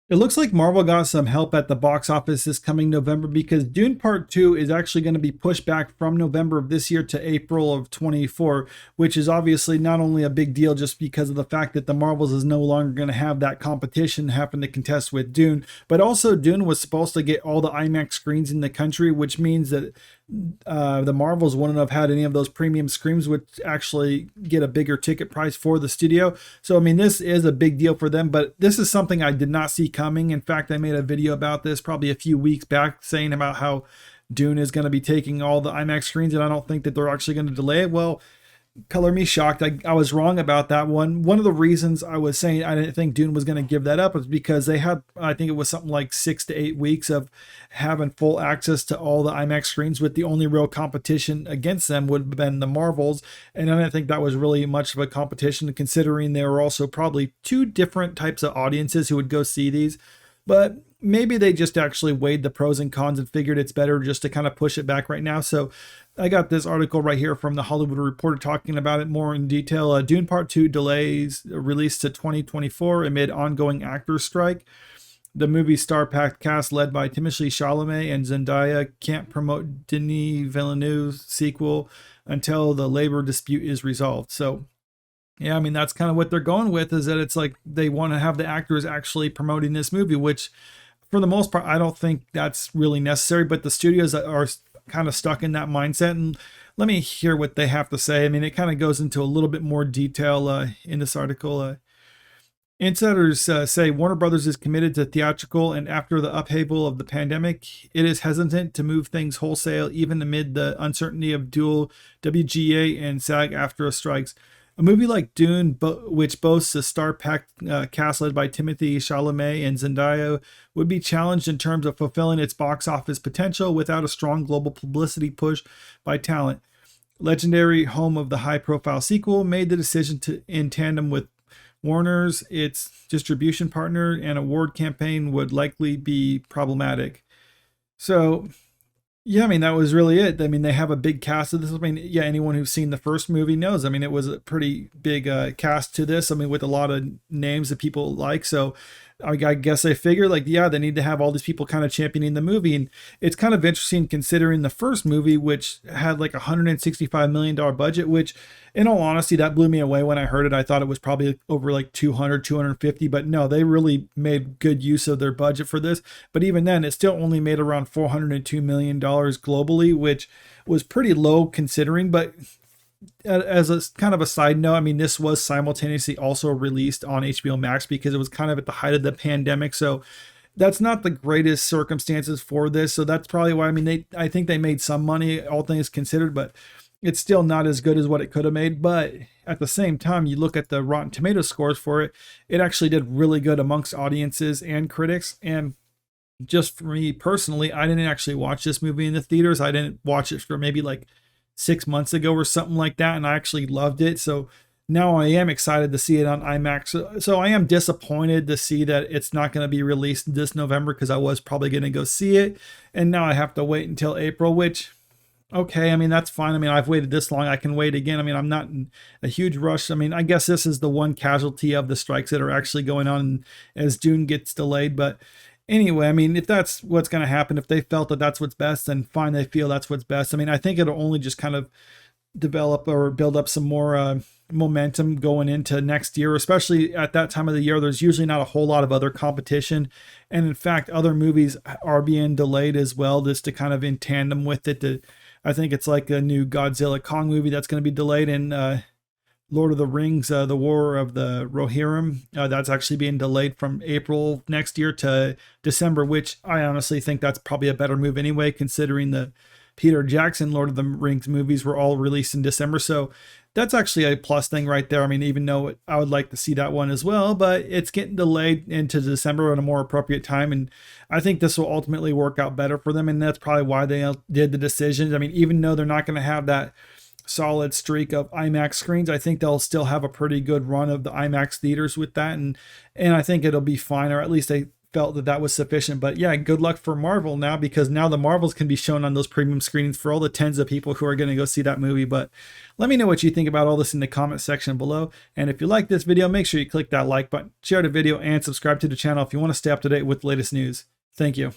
It looks like Marvel got some help at the box office this coming November because Dune Part 2 is actually going to be pushed back from November of this year to April of 24, which is obviously not only a big deal just because of the fact that the Marvels is no longer going to have that competition happen to contest with Dune, but also Dune was supposed to get all the IMAX screens in the country, which means that the Marvels wouldn't have had any of those premium screens, which actually get a bigger ticket price for the studio. So, I mean, this is a big deal for them, but this is something I did not see coming. In fact, I made a video about this probably a few weeks back saying about how Dune is going to be taking all the IMAX screens, and I don't think that they're actually going to delay it. Well, color me shocked. I was wrong about that one. One of the reasons I was saying I didn't think Dune was going to give that up was because they had, I think it was something like 6 to 8 weeks of having full access to all the IMAX screens, with the only real competition against them would have been the Marvels. And I didn't think that was really much of a competition, considering there were also probably two different types of audiences who would go see these. But maybe they just actually weighed the pros and cons and figured it's better just to kind of push it back right now. So I got this article right here from the Hollywood Reporter talking about it more in detail. Dune Part 2 delays release to 2024 amid ongoing actors strike. The movie's star-packed cast led by Timothée Chalamet and Zendaya can't promote Denis Villeneuve's sequel until the labor dispute is resolved. So yeah, I mean, that's kind of what they're going with, is that it's like they want to have the actors actually promoting this movie, which for the most part, I don't think that's really necessary, but the studios are kind of stuck in that mindset. And let me hear what they have to say. I mean, it kind of goes into a little bit more detail in this article. Insiders say Warner Brothers is committed to theatrical, and after the upheaval of the pandemic, it is hesitant to move things wholesale, even amid the uncertainty of dual WGA and SAG-AFTRA strikes. A movie like Dune, which boasts a star-packed cast led by Timothée Chalamet and Zendaya, would be challenged in terms of fulfilling its box office potential without a strong global publicity push by talent. Legendary home of the high-profile sequel made the decision to, in tandem with Warner's, its distribution partner, and award campaign would likely be problematic. So yeah, I mean, that was really it. I mean, they have a big cast of this. I mean, yeah, anyone who's seen the first movie knows. I mean, it was a pretty big cast to this. I mean, with a lot of names that people like. So I guess I figure, like, yeah, they need to have all these people kind of championing the movie. And it's kind of interesting considering the first movie, which had like $165 million budget, which in all honesty, that blew me away when I heard it. I thought it was probably over like 200, 250, but no, they really made good use of their budget for this. But even then, it still only made around $402 million globally, which was pretty low considering. But as a kind of a side note, I mean, this was simultaneously also released on HBO Max because it was kind of at the height of the pandemic. So that's not the greatest circumstances for this. So that's probably why, I mean, I think they made some money, all things considered, but it's still not as good as what it could have made. But at the same time, you look at the Rotten Tomato scores for it, it actually did really good amongst audiences and critics. And just for me personally, I didn't actually watch this movie in the theaters. I didn't watch it for maybe like 6 months ago or something like that, and I actually loved it. So now I am excited to see it on IMAX. So I am disappointed to see that it's not going to be released this November, because I was probably going to go see it, and now I have to wait until April, which, okay, I mean, that's fine. I mean, I've waited this long, I can wait again. I mean, I'm not in a huge rush. I mean, I guess this is the one casualty of the strikes that are actually going on as Dune gets delayed. But anyway, I mean, if that's what's going to happen, if they felt that that's what's best, then fine, they feel that's what's best. I mean, I think it'll only just kind of develop or build up some more momentum going into next year, especially at that time of the year. There's usually not a whole lot of other competition. And in fact, other movies are being delayed as well, just to kind of in tandem with it. I think it's like a new Godzilla Kong movie that's going to be delayed, and Lord of the Rings, The War of the Rohirrim, that's actually being delayed from April next year to December, which I honestly think that's probably a better move anyway, considering the Peter Jackson Lord of the Rings movies were all released in December. So that's actually a plus thing right there. I mean, even though I would like to see that one as well, but it's getting delayed into December at a more appropriate time. And I think this will ultimately work out better for them. And that's probably why they did the decisions. I mean, even though they're not going to have that solid streak of IMAX screens, I think they'll still have a pretty good run of the IMAX theaters with that. And I think it'll be fine, or at least I felt that that was sufficient. But yeah, good luck for Marvel now, because now the Marvels can be shown on those premium screenings for all the tens of people who are going to go see that movie. But let me know what you think about all this in the comment section below. And if you like this video, make sure you click that like button, share the video, and subscribe to the channel if you want to stay up to date with the latest news. Thank you.